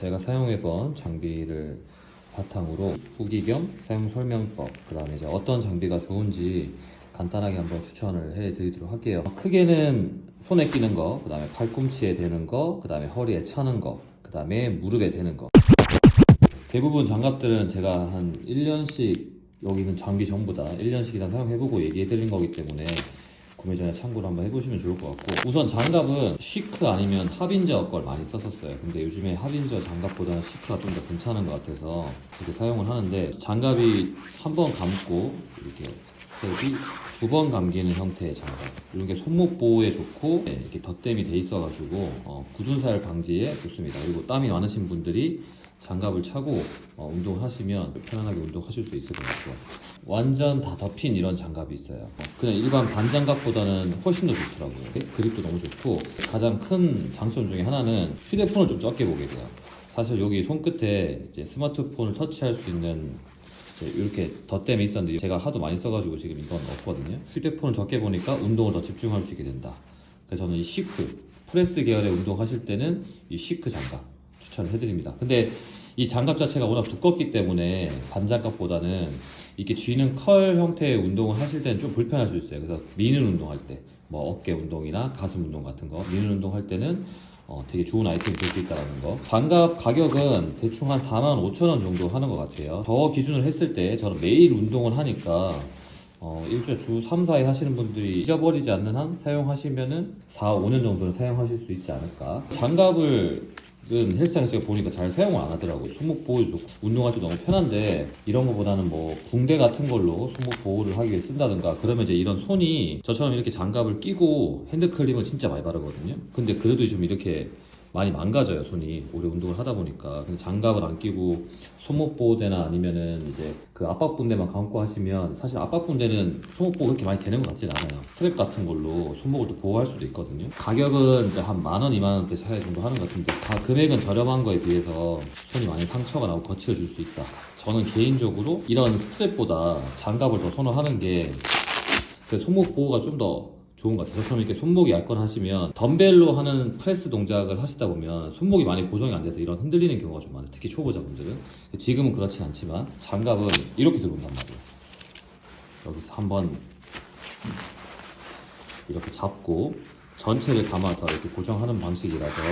제가 사용해본 장비를 바탕으로 후기 겸 사용 설명법, 그 다음에 이제 어떤 장비가 좋은지 간단하게 한번 추천을 해드리도록 할게요. 크게는 손에 끼는 거, 그 다음에 팔꿈치에 대는 거, 그 다음에 허리에 차는 거, 그 다음에 무릎에 대는 거. 대부분 장갑들은 제가 한 1년씩 여기는 장비 전부 다 1년씩 이상 사용해보고 얘기해드린 거기 때문에 구매 전에 참고를 한번 해보시면 좋을 것 같고, 우선 장갑은 시크 아니면 하빈저 걸 많이 썼었어요. 근데 요즘에 하빈저 장갑보다는 시크가 좀 더 괜찮은 것 같아서 그렇게 사용을 하는데, 장갑이 한 번 감고 이렇게 스텝이 두 번 감기는 형태의 장갑, 이런 게 손목 보호에 좋고 이렇게 덧댐이 돼 있어가지고 굳은 살 방지에 좋습니다. 그리고 땀이 많으신 분들이 장갑을 차고 운동을 하시면 편안하게 운동하실 수 있을 것 같고요. 완전 다 덮인 이런 장갑이 있어요. 그냥 일반 반장갑보다는 훨씬 더 좋더라고요. 그립도 너무 좋고, 가장 큰 장점 중에 하나는 휴대폰을 좀 적게 보게 돼요. 사실 여기 손끝에 이제 스마트폰을 터치할 수 있는 이렇게 덧댐이 있었는데 제가 하도 많이 써가지고 지금 이건 없거든요. 휴대폰을 적게 보니까 운동을 더 집중할 수 있게 된다. 그래서 저는 이 시크, 프레스 계열의 운동하실 때는 이 시크 장갑 추천을 해드립니다. 근데 이 장갑 자체가 워낙 두껍기 때문에 반장갑보다는 이렇게 쥐는 컬 형태의 운동을 하실 때는 좀 불편할 수 있어요. 그래서 미는 운동할 때, 뭐 어깨 운동이나 가슴 운동 같은 거 미는 운동 할 때는 되게 좋은 아이템이 될 수 있다는 거. 장갑 가격은 대충 한 45,000원 정도 하는 것 같아요. 저 기준을 했을 때 저는 매일 운동을 하니까 일주일에 주 3, 4회 하시는 분들이 잊어버리지 않는 한 사용하시면은 4, 5년 정도는 사용하실 수 있지 않을까. 장갑을 헬스장에서 보니까 잘 사용을 안 하더라고요. 손목 보호 좋고 운동할 때 너무 편한데, 이런 거보다는 뭐 붕대 같은 걸로 손목 보호를 하기 위해 쓴다든가, 그러면 이제 이런 손이 저처럼 이렇게 장갑을 끼고 핸드클림을 진짜 많이 바르거든요. 근데 그래도 좀 이렇게 많이 망가져요, 손이. 오래 운동을 하다 보니까. 근데 장갑을 안 끼고 손목 보호대나 아니면은 이제 그 압박분대만 감고 하시면, 사실 압박분대는 손목 보호 그렇게 많이 되는 것 같진 않아요. 스트랩 같은 걸로 손목을 또 보호할 수도 있거든요. 가격은 이제 한 10,000원, 20,000원대 사이 정도 하는 것 같은데, 다 금액은 저렴한 거에 비해서 손이 많이 상처가 나고 거칠어질 수 있다. 저는 개인적으로 이런 스트랩보다 장갑을 더 선호하는 게, 그 손목 보호가 좀 더 좋은 것 같아요. 저처럼 이렇게 손목이 얇거나 하시면 덤벨로 하는 프레스 동작을 하시다 보면 손목이 많이 고정이 안 돼서 이런 흔들리는 경우가 좀 많아요. 특히 초보자분들은. 지금은 그렇진 않지만 장갑은 이렇게 들어온단 말이에요. 여기서 한번 이렇게 잡고 전체를 감아서 이렇게 고정하는 방식이라서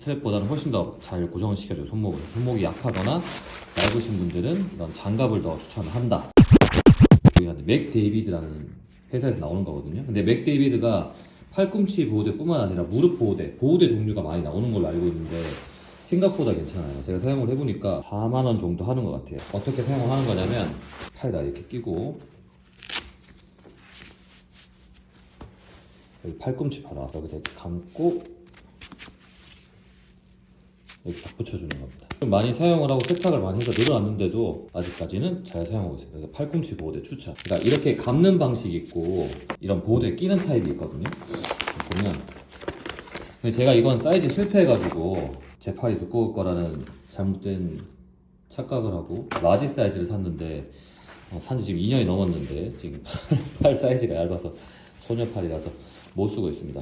스트랩보다는 훨씬 더 잘 고정을 시켜줘요, 손목을. 손목이 약하거나 얇으신 분들은 이런 장갑을 더 추천을 한다. 맥데이비드라는 회사에서 나오는 거거든요. 근데 맥데이비드가 팔꿈치 보호대뿐만 아니라 무릎 보호대 종류가 많이 나오는 걸로 알고 있는데, 생각보다 괜찮아요. 제가 사용을 해보니까 40,000원 정도 하는 것 같아요. 어떻게 사용을 하는 거냐면, 팔에다 이렇게 끼고 여기 팔꿈치 봐라, 여기다 이렇게 감고 이렇게 딱 붙여주는 겁니다. 좀 많이 사용을 하고 세탁을 많이 해서 늘어났는데도 아직까지는 잘 사용하고 있습니다. 그래서 팔꿈치 보호대 추천. 그러니까 이렇게 감는 방식이 있고 이런 보호대 끼는 타입이 있거든요. 보면, 근데 제가 이건 사이즈 실패해가지고 제 팔이 두꺼울 거라는 잘못된 착각을 하고 라지 사이즈를 샀는데, 산지 지금 2년이 넘었는데 지금 팔 사이즈가 얇아서 소녀팔이라서 못 쓰고 있습니다.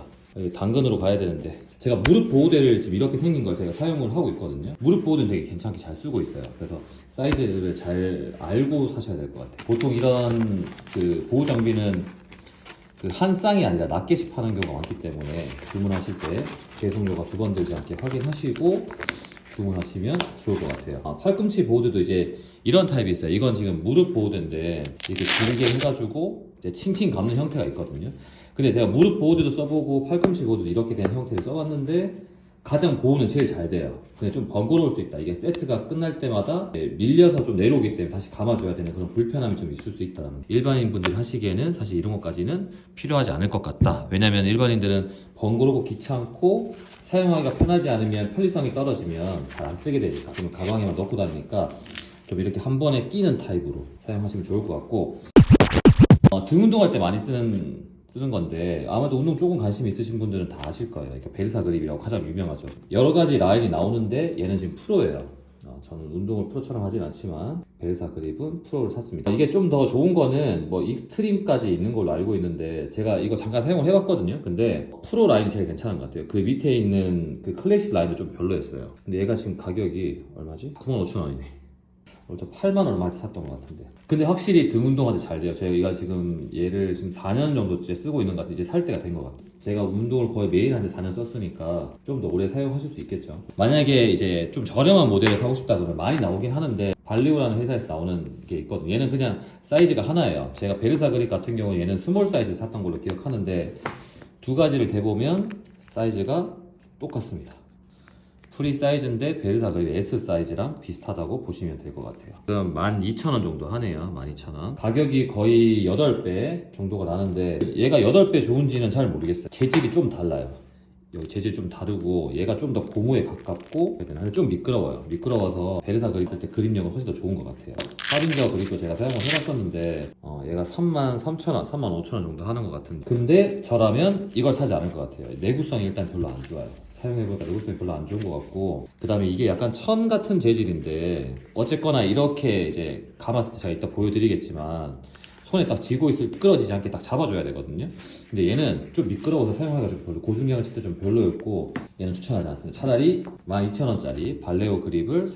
당근으로 가야 되는데, 제가 무릎 보호대를 지금 이렇게 생긴 걸 제가 사용을 하고 있거든요. 무릎 보호대는 되게 괜찮게 잘 쓰고 있어요. 그래서 사이즈를 잘 알고 사셔야 될 것 같아요. 보통 이런 그 보호 장비는 그 한 쌍이 아니라 낱개씩 파는 경우가 많기 때문에 주문하실 때 배송료가 두 번 들지 않게 확인하시고 주문하시면 좋을 것 같아요. 팔꿈치 보호대도 이제 이런 타입이 있어요. 이건 지금 무릎 보호대인데 이렇게 길게 해가지고 이제 칭칭 감는 형태가 있거든요. 근데 제가 무릎 보호대도 써보고 팔꿈치 보호대도 이렇게 된 형태를 써봤는데 가장 보호는 제일 잘 돼요. 근데 좀 번거로울 수 있다. 이게 세트가 끝날 때마다 밀려서 좀 내려오기 때문에 다시 감아줘야 되는 그런 불편함이 좀 있을 수 있다는. 일반인 분들이 하시기에는 사실 이런 것까지는 필요하지 않을 것 같다. 왜냐면 일반인들은 번거롭고 귀찮고 사용하기가 편하지 않으면 편리성이 떨어지면 잘 안 쓰게 되니까, 그러면 가방에만 넣고 다니니까 좀 이렇게 한 번에 끼는 타입으로 사용하시면 좋을 것 같고, 등 운동할 때 많이 쓰는 건데, 아마도 운동 조금 관심 있으신 분들은 다 아실 거예요. 그러니까 베르사 그립이라고 가장 유명하죠. 여러 가지 라인이 나오는데 얘는 지금 프로예요. 저는 운동을 프로처럼 하진 않지만 베르사 그립은 프로를 샀습니다. 이게 좀 더 좋은 거는 뭐 익스트림까지 있는 걸로 알고 있는데 제가 이거 잠깐 사용을 해봤거든요. 근데 프로 라인이 제일 괜찮은 것 같아요. 그 밑에 있는 그 클래식 라인도 좀 별로였어요. 근데 얘가 지금 가격이 얼마지? 95,000원이네. 저 8만 얼마한테 샀던 것 같은데. 근데 확실히 등 운동한테 잘 돼요. 제가 지금 얘를 지금 4년 정도째 쓰고 있는 것 같아요. 이제 살 때가 된 것 같아요. 제가 운동을 거의 매일 한데 4년 썼으니까 좀 더 오래 사용하실 수 있겠죠. 만약에 이제 좀 저렴한 모델을 사고 싶다 그러면 많이 나오긴 하는데 발리오라는 회사에서 나오는 게 있거든요. 얘는 그냥 사이즈가 하나예요. 제가 베르사 그립 같은 경우는 얘는 스몰 사이즈 샀던 걸로 기억하는데 두 가지를 대보면 사이즈가 똑같습니다. 프리 사이즈인데 베르사 그립 S 사이즈랑 비슷하다고 보시면 될 것 같아요. 그럼 12,000원 정도 하네요. 12,000원. 가격이 거의 8배 정도가 나는데 얘가 8배 좋은지는 잘 모르겠어요. 재질이 좀 달라요. 여기 재질이 좀 다르고 얘가 좀 더 고무에 가깝고 근데 좀 미끄러워요. 미끄러워서 베르사 그립 쓸 때 그립력은 훨씬 더 좋은 것 같아요. 하빈저 그립도 제가 사용을 해봤었는데 얘가 33,000원, 35,000원 정도 하는 것 같은데 근데 저라면 이걸 사지 않을 것 같아요. 내구성이 일단 별로 안 좋아요. 사용해보니까 내구성이 별로 안 좋은 것 같고 그 다음에 이게 약간 천 같은 재질인데 어쨌거나 이렇게 이제 감았을 때 제가 이따 보여드리겠지만 손에 딱 쥐고 있을 때 미끄러지지 않게 딱 잡아줘야 되거든요. 근데 얘는 좀 미끄러워서 사용하기가 좀 별로, 고중량을 칠 때 좀 별로였고 얘는 추천하지 않습니다. 차라리 12,000원짜리 발레오 그립을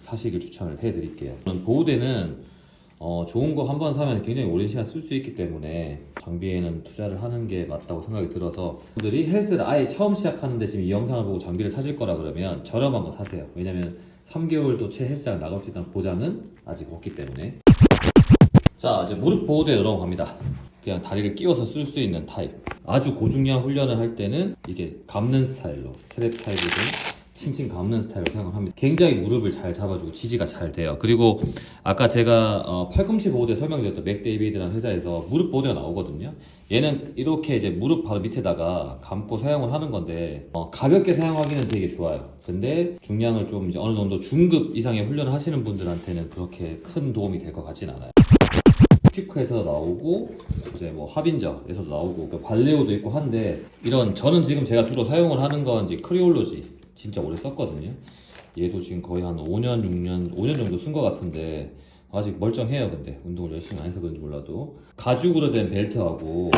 사시길 추천을 해드릴게요. 저는 보호대는 좋은 거 한 번 사면 굉장히 오랜 시간 쓸 수 있기 때문에 장비에는 투자를 하는 게 맞다고 생각이 들어서 분들이 헬스를 아예 처음 시작하는데 지금 이 영상을 보고 장비를 사실 거라 그러면 저렴한 거 사세요. 왜냐면 3개월도 채 헬스장 나갈 수 있다는 보장은 아직 없기 때문에. 자, 이제 무릎 보호대에 넘어갑니다. 그냥 다리를 끼워서 쓸 수 있는 타입. 아주 고중량 훈련을 할 때는 이게 감는 스타일로 스트랩 타입이든 칭칭 감는 스타일로 사용을 합니다. 굉장히 무릎을 잘 잡아주고 지지가 잘 돼요. 그리고 아까 제가 팔꿈치 보호대 설명드렸던 맥데이비드라는 회사에서 무릎 보호대가 나오거든요. 얘는 이렇게 이제 무릎 바로 밑에다가 감고 사용을 하는 건데 가볍게 사용하기는 되게 좋아요. 근데 중량을 좀 이제 어느 정도 중급 이상의 훈련을 하시는 분들한테는 그렇게 큰 도움이 될 것 같진 않아요. 슈크에서도 나오고 이제 뭐 하빈저에서도 나오고 발레오도 있고 한데 이런 저는 지금 제가 주로 사용을 하는 건 이제 크리올로지 진짜 오래 썼거든요. 얘도 지금 거의 한 5년 정도 쓴 것 같은데 아직 멀쩡해요. 근데 운동을 열심히 안 해서 그런지 몰라도 가죽으로 된 벨트하고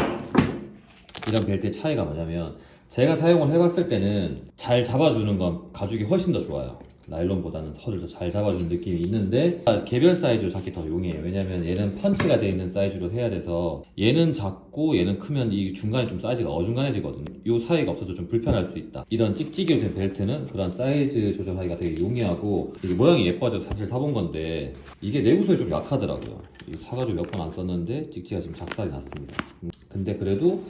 이런 벨트의 차이가 뭐냐면 제가 사용을 해봤을 때는 잘 잡아주는 건 가죽이 훨씬 더 좋아요. 나일론보다는 털을 더 잘 잡아주는 느낌이 있는데 개별 사이즈로 잡기 더 용이해요. 왜냐면 얘는 펀치가 되어 있는 사이즈로 해야 돼서 얘는 작고 얘는 크면 이 중간에 좀 사이즈가 어중간해지거든요. 이 사이가 없어서 좀 불편할 수 있다. 이런 찍찍이로 된 벨트는 그런 사이즈 조절하기가 되게 용이하고 이게 모양이 예뻐져서 사실 사본 건데 이게 내구성이 좀 약하더라고요. 이거 사가지고 몇 번 안 썼는데 찍찍이가 지금 작살이 났습니다. 근데 그래도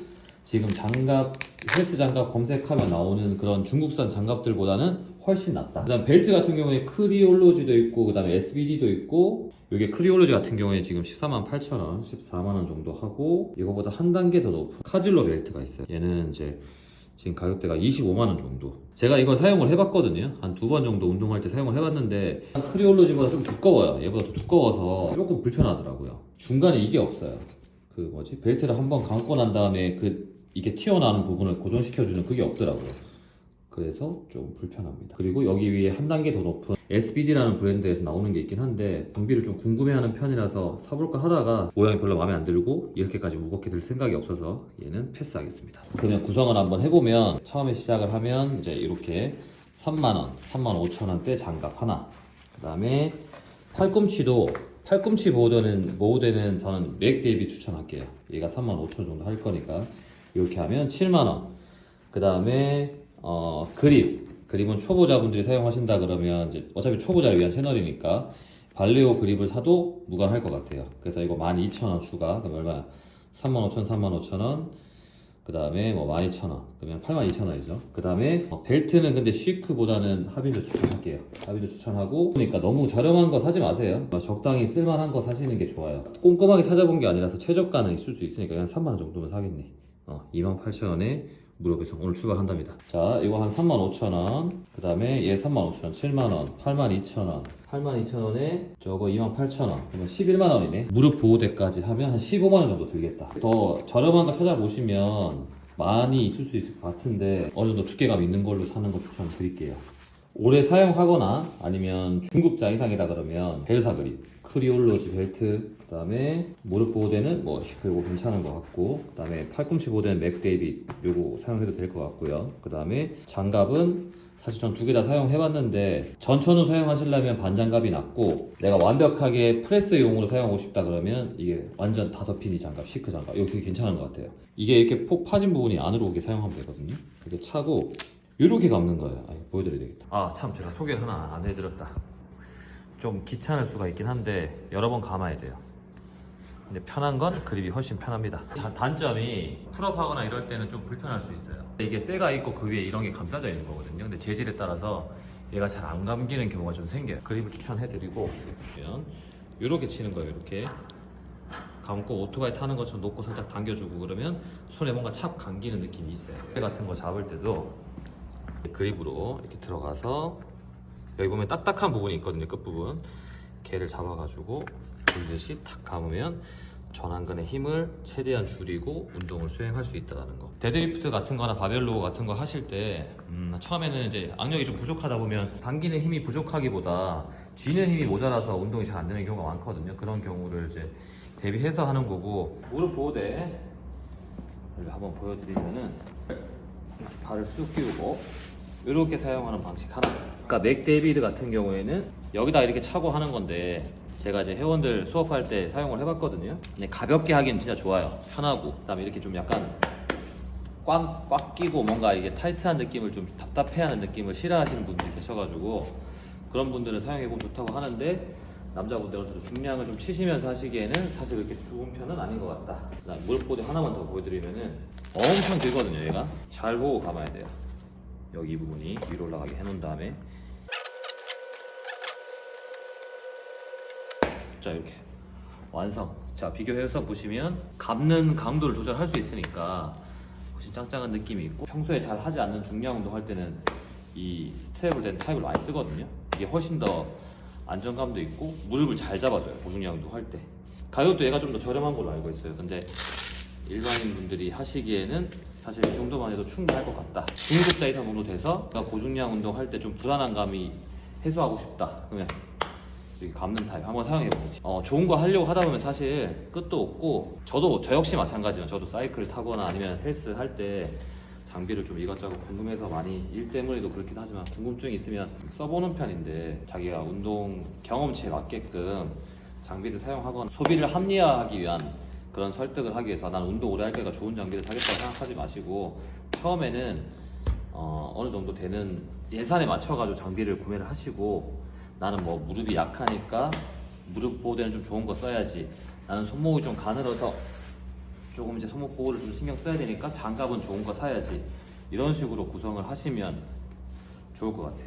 지금 장갑, 헬스 장갑 검색하면 나오는 그런 중국산 장갑들보다는 훨씬 낫다. 그 다음 벨트 같은 경우에 크리올로지도 있고 그 다음에 SBD도 있고 이게 크리올로지 같은 경우에 지금 148,000원, 14만원 정도 하고 이거보다 한 단계 더 높은 카딜로 벨트가 있어요. 얘는 이제 지금 가격대가 25만원 정도. 제가 이걸 사용을 해봤거든요. 한 2번 정도 운동할 때 사용을 해봤는데 크리올로지보다 좀 두꺼워요. 얘보다 더 두꺼워서 조금 불편하더라고요. 중간에 이게 없어요. 그 뭐지? 벨트를 한번 감고 난 다음에 이게 튀어나오는 부분을 고정시켜주는 그게 없더라고요. 그래서 좀 불편합니다. 그리고 여기 위에 한 단계 더 높은 SBD라는 브랜드에서 나오는 게 있긴 한데 장비를 좀 궁금해하는 편이라서 사볼까 하다가 모양이 별로 마음에 안 들고 이렇게까지 무겁게 들 생각이 없어서 얘는 패스하겠습니다. 그러면 구성을 한번 해보면 처음에 시작을 하면 이제 이렇게 3만원, 35,000원대 장갑 하나 그 다음에 팔꿈치 보호대는 저는 맥데이비 추천할게요. 얘가 35,000원 정도 할 거니까 이렇게 하면 7만원. 그 다음에 그립은 초보자분들이 사용하신다 그러면 이제 어차피 초보자를 위한 채널이니까 발레오 그립을 사도 무관할 것 같아요. 그래서 이거 12,000원 추가. 그럼 얼마야? 35,000원, 35,000원. 그 다음에 뭐 12,000원. 그러면 82,000원이죠. 그 다음에 벨트는 근데 쉬크보다는 하빈저 추천할게요. 하빈저 추천하고 그러니까 너무 저렴한 거 사지 마세요. 적당히 쓸만한 거 사시는 게 좋아요. 꼼꼼하게 찾아본 게 아니라서 최저가는 있을 수 있으니까 한 3만원 정도면 사겠네. 28,000원에 무료배송 오늘 출발한답니다. 자, 이거 한 35,000원. 그 다음에 얘 35,000원, 7만원, 82,000원. 82,000원에 저거 28,000원. 그러면 11만원이네. 무릎 보호대까지 하면 한 15만원 정도 들겠다. 더 저렴한 거 찾아보시면 많이 있을 수 있을 것 같은데 어느 정도 두께감 있는 걸로 사는 거 추천드릴게요. 오래 사용하거나 아니면 중급자 이상이다 그러면 벨사 그립, 크리올로지 벨트, 그 다음에 무릎 보호대는 뭐 시크고 괜찮은 것 같고, 그 다음에 팔꿈치 보호대는 맥데이빗 요거 사용해도 될 것 같고요. 그 다음에 장갑은 사실 전 두 개 다 사용해봤는데 전천후 사용하시려면 반장갑이 낫고, 내가 완벽하게 프레스용으로 사용하고 싶다 그러면 이게 완전 다 덮인 이 장갑, 시크 장갑 이거 되게 괜찮은 것 같아요. 이게 이렇게 폭 파진 부분이 안으로 오게 사용하면 되거든요. 이렇게 차고 이렇게 감는 거예요. 보여드려야 되겠다. 아 참, 제가 소개를 하나 안 해드렸다. 좀 귀찮을 수가 있긴 한데 여러 번 감아야 돼요. 근데 편한 건 그립이 훨씬 편합니다. 단점이 풀업하거나 이럴 때는 좀 불편할 수 있어요. 이게 쇠가 있고 그 위에 이런 게 감싸져 있는 거거든요. 근데 재질에 따라서 얘가 잘 안 감기는 경우가 좀 생겨요. 그립을 추천해드리고, 이렇게 치는 거예요. 이렇게 감고 오토바이 타는 것처럼 놓고 살짝 당겨주고 그러면 손에 뭔가 착 감기는 느낌이 있어요. 쇠 같은 거 잡을 때도 그립으로 이렇게 들어가서 여기 보면 딱딱한 부분이 있거든요. 끝부분 걔를 잡아가지고 돌리듯이 탁 감으면 전완근의 힘을 최대한 줄이고 운동을 수행할 수 있다는 거. 데드리프트 같은 거나 바벨로 같은 거 하실 때 처음에는 이제 악력이 좀 부족하다 보면 당기는 힘이 부족하기보다 쥐는 힘이 모자라서 운동이 잘 안 되는 경우가 많거든요. 그런 경우를 이제 대비해서 하는 거고, 무릎 보호대 여기 한번 보여드리면은 이렇게 발을 쑥 끼우고 이렇게 사용하는 방식 하나. 그러니까 맥데이비드 같은 경우에는 여기다 이렇게 차고 하는 건데, 제가 이제 회원들 수업할 때 사용을 해봤거든요. 근데 가볍게 하기는 진짜 좋아요. 편하고, 그다음에 이렇게 좀 약간 꽉 끼고 뭔가 이게 타이트한 느낌을 좀 답답해하는 느낌을 싫어하시는 분들이 계셔가지고 그런 분들은 사용해보면 좋다고 하는데, 남자분들은 중량을 좀 치시면서 하시기에는 사실 그렇게 좋은 편은 아닌 것 같다. 그다음에 무릎 보호대 하나만 더 보여드리면은 엄청 길거든요. 얘가 잘 보고 감아야 돼요. 여기 이 부분이 위로 올라가게 해놓은 다음에 자, 이렇게 완성. 자, 비교해서 보시면 감는 강도를 조절할 수 있으니까 훨씬 짱짱한 느낌이 있고, 평소에 잘 하지 않는 중량 운동 할 때는 이 스트랩을 된 타입을 많이 쓰거든요. 이게 훨씬 더 안정감도 있고 무릎을 잘 잡아줘요. 고중량 운동 할 때. 가격도 얘가 좀 더 저렴한 걸로 알고 있어요. 근데 일반인 분들이 하시기에는 사실 이 정도만 해도 충분할 것 같다. 중급자 이상 정도 돼서 내가 고중량 운동 할 때 좀 불안한 감이 해소하고 싶다 그러면 이렇게 감는 타입 한번 사용해보지. 좋은 거 하려고 하다 보면 사실 끝도 없고, 저 역시 마찬가지예요. 저도 사이클 타거나 아니면 헬스 할 때 장비를 좀 이것저것 궁금해서 많이, 일 때문에도 그렇긴 하지만 궁금증이 있으면 써보는 편인데, 자기가 운동 경험치에 맞게끔 장비를 사용하거나 소비를 합리화하기 위한 그런 설득을 하기 위해서 난 운동 오래 할 거니까 좋은 장비를 사겠다고 생각하지 마시고, 처음에는 어느 정도 되는 예산에 맞춰가지고 장비를 구매를 하시고, 나는 뭐 무릎이 약하니까 무릎 보호대는 좀 좋은 거 써야지, 나는 손목이 좀 가늘어서 조금 이제 손목 보호를 좀 신경 써야 되니까 장갑은 좋은 거 사야지, 이런 식으로 구성을 하시면 좋을 것 같아요.